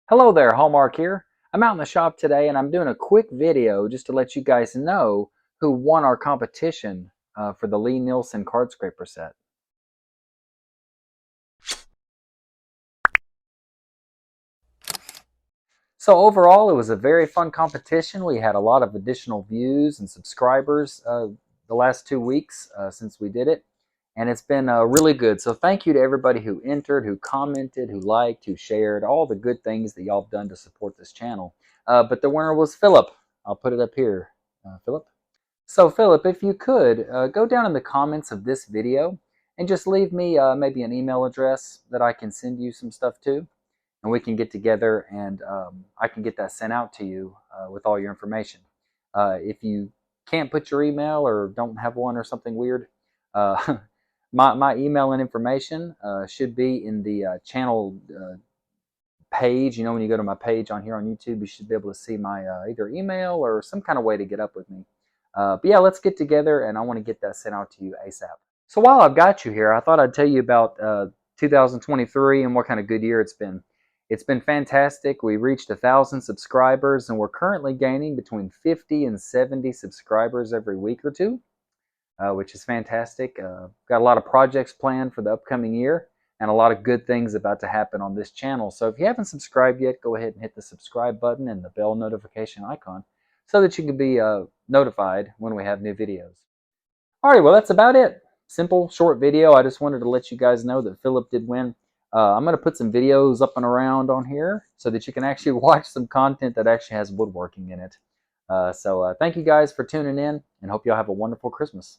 Hello there, Hallmark here. I'm out in the shop today and I'm doing a quick video just to let you guys know who won our competition for the Lee Nielsen card scraper set. So overall, it was a very fun competition. We had a lot of additional views and subscribers the last 2 weeks since we did it. And it's been really good. So thank you to everybody who entered, who commented, who liked, who shared, all the good things that y'all have done to support this channel. But the winner was Phillip. I'll put it up here. Phillip? So Phillip, if you could, go down in the comments of this video and just leave me maybe an email address that I can send you some stuff to, and we can get together and I can get that sent out to you with all your information. If you can't put your email or don't have one or something weird, my email and information should be in the channel page. You know, when you go to my page on here on YouTube, you should be able to see my either email or some kind of way to get up with me. But yeah, let's get together, and I want to get that sent out to you ASAP. So while I've got you here, I thought I'd tell you about 2023 and what kind of good year it's been. It's been fantastic. We reached 1,000 subscribers, and we're currently gaining between 50 and 70 subscribers every week or two, which is fantastic. Got a lot of projects planned for the upcoming year and a lot of good things about to happen on this channel. So if you haven't subscribed yet, go ahead and hit the subscribe button and the bell notification icon so that you can be notified when we have new videos. Alright, well that's about it. Simple, short video. I just wanted to let you guys know that Phillip did win. I'm going to put some videos up and around on here so that you can actually watch some content that actually has woodworking in it. So thank you guys for tuning in and hope y'all have a wonderful Christmas.